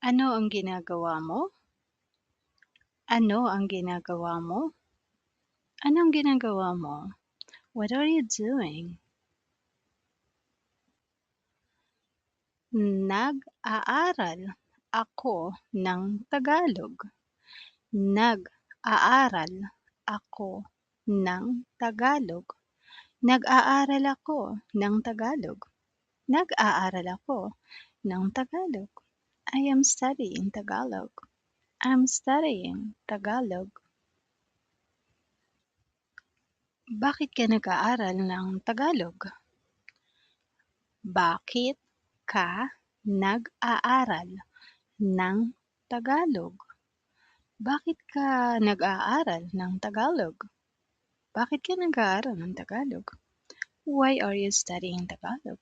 Ano ang ginagawa mo? Ano ang ginagawa mo? Anong ginagawa mo? What are you doing? Nag-aaral ako ng Tagalog. Nag-aaral ako ng Tagalog. Nag-aaral ako ng Tagalog. Nag-aaral ako ng Tagalog. I am studying Tagalog. I'm studying Tagalog. Bakit ka nag-aaral ng Tagalog? Bakit ka nag-aaral ng Tagalog? Bakit ka nag-aaral ng Tagalog? Bakit ka nag-aaral ng Tagalog? Why are you studying Tagalog?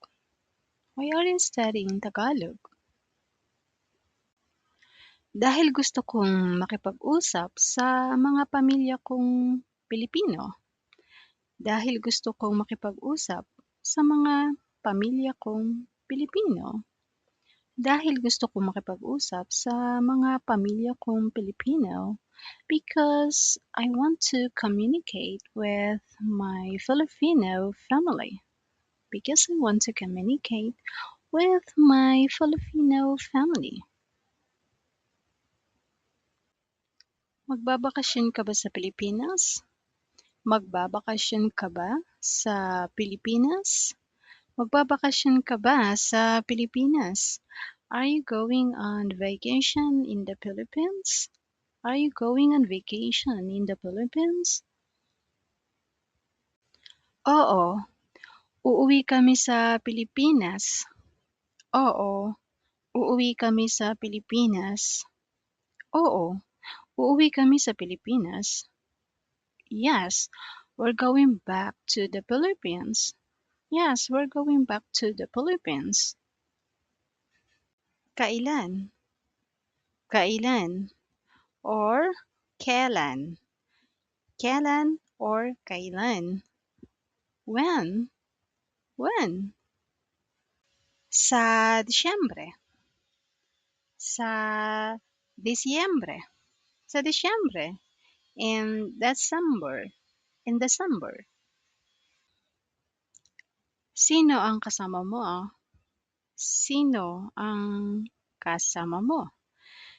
Why are you studying Tagalog? Dahil gusto kong makipag-usap sa mga pamilya kong Pilipino. Dahil gusto kong makipag-usap sa mga pamilya kong Pilipino. Dahil gusto kong makipag-usap sa mga pamilya kong Pilipino because I want to communicate with my Filipino family. Because I want to communicate with my Filipino family. Magbabakasyon ka ba sa Pilipinas? Magbabakasyon ka ba sa Pilipinas? Magbabakasyon ka ba sa Pilipinas? Are you going on vacation in the Philippines? Are you going on vacation in the Philippines? Oo, uuwi kami sa Pilipinas. Oo, uuwi kami sa Pilipinas. Oo, uuwi kami sa Pilipinas. Yes, we're going back to the Philippines. Yes, we're going back to the Philippines. Kailan? Kailan? Or kailan? Kailan or kailan? When? When? Sa Disyembre. Sa Disyembre. Sa Disyembre. In December. In December. Sino ang kasama mo? Sino ang kasama mo?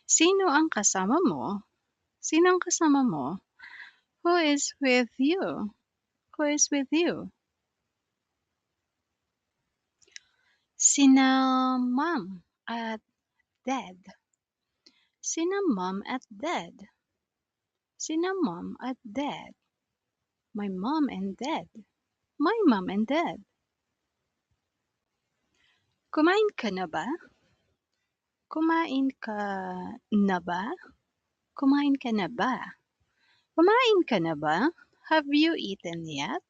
Sino ang kasama mo? Sino ang kasama mo? Who is with you? Who is with you? Sina mom at dad. Sina mom at dad. Sina mom at dad. My mom and dad. My mom and dad. Kumain ka na ba? Kumain ka na ba? Kumain ka na ba? Kumain ka na ba? Have you eaten yet?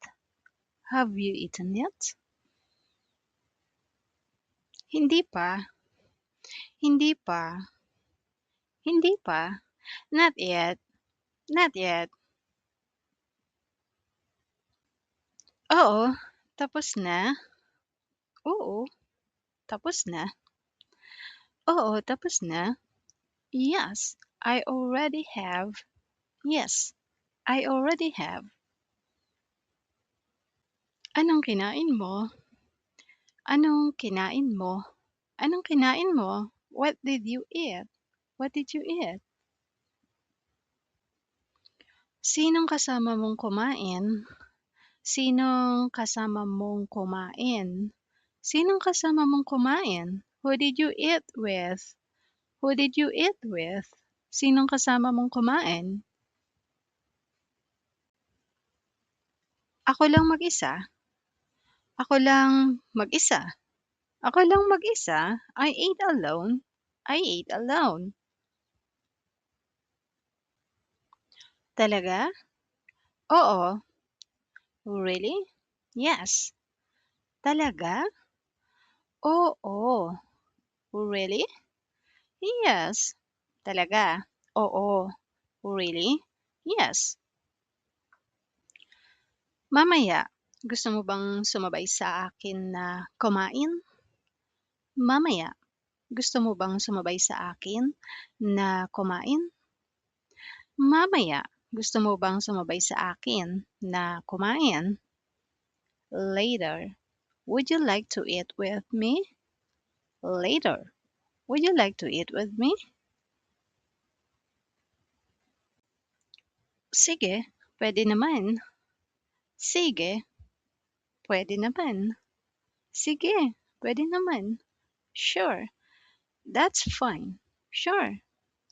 Have you eaten yet? Hindi pa. Hindi pa. Hindi pa. Not yet. Not yet. Oo, tapos na. Oo, tapos na. Oo, tapos na. Yes, I already have. Yes, I already have. Anong kinain mo? Anong kinain mo? Anong kinain mo? What did you eat? What did you eat? Sinong kasama mong kumain? Sinong kasama mong kumain? Sinong kasama mong kumain? Who did you eat with? Who did you eat with? Sinong kasama mong kumain? Ako lang mag-isa. Ako lang mag-isa. Ako lang mag-isa. I ate alone. I ate alone. Talaga? Oo. Really? Yes. Talaga? Oo. Really? Yes. Talaga? Oo. Really? Yes. Mamaya, gusto mo bang sumabay sa akin na kumain? Mamaya, gusto mo bang sumabay sa akin na kumain? Mamaya, gusto mo bang sumabay sa akin na kumain? Later, would you like to eat with me? Later, would you like to eat with me? Sige, pwede naman. Sige, pwede naman. Sige, pwede naman. Sure, that's fine. Sure,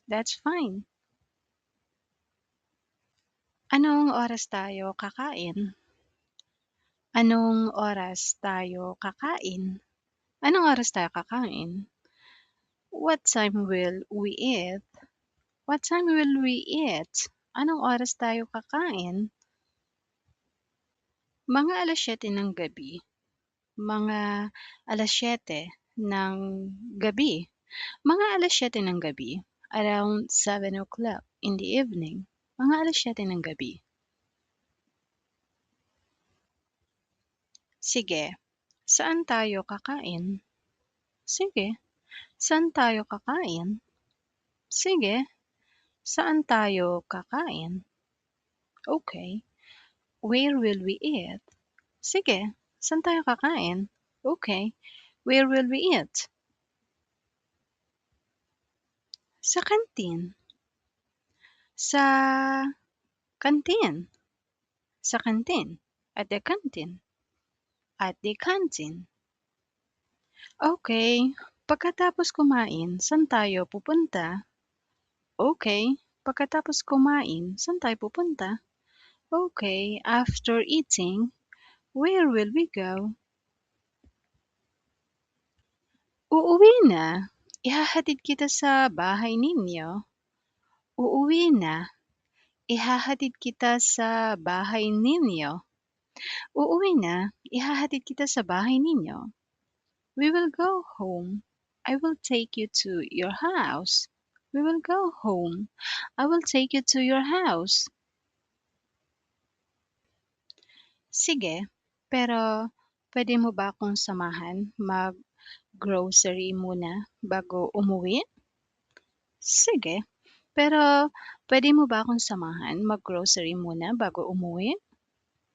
that's fine. Anong oras tayo kakain? Anong oras tayo kakain? Anong oras tayo kakain? What time will we eat? What time will we eat? Anong oras tayo kakain? Mga 7:00 ng gabi. Mga 7:00 ng gabi. Mga 7:00 ng gabi. Around 7 o'clock in the evening. Mga 7:00 ng gabi. Sige, saan tayo kakain? Sige, saan tayo kakain? Sige, saan tayo kakain? Okay, where will we eat? Sige, saan tayo kakain? Okay, where will we eat? Sa kantin. Sa kantin. Sa kantin. At the canteen. At the canteen. Okay, pagkatapos kumain, saan tayo pupunta? Okay, pagkatapos kumain, saan tayo pupunta? Okay, after eating, where will we go? Uuwi na. Ihahatid kita sa bahay ninyo. Uuwi na. Ihahatid kita sa bahay ninyo. Uuwi na. Ihahatid kita sa bahay ninyo. We will go home. I will take you to your house. We will go home. I will take you to your house. Sige, pero pwede mo ba akong samahan mag-grocery muna bago umuwi? Sige, pero pwede mo ba akong samahan mag-grocery muna bago umuwi?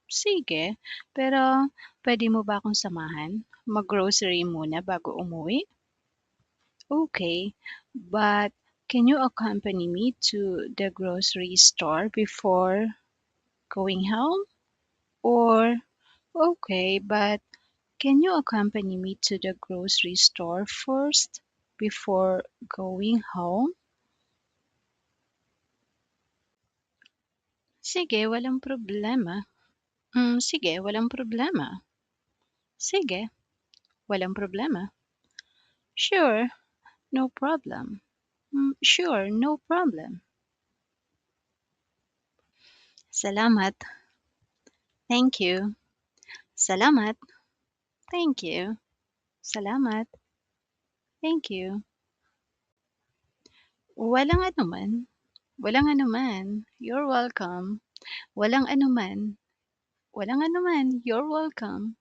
Sige, pero pwede mo ba akong samahan mag-grocery muna bago umuwi? Okay, but can you accompany me to the grocery store before going home? Or, okay, but can you accompany me to the grocery store first before going home? Sige, walang problema. Sige, walang problema. Sige, walang problema. Sure, no problem. Sure, no problem. Salamat. Thank you. Salamat. Thank you. Salamat. Thank you. Walang anuman. Walang anuman. You're welcome. Walang anuman. Walang anuman. You're welcome.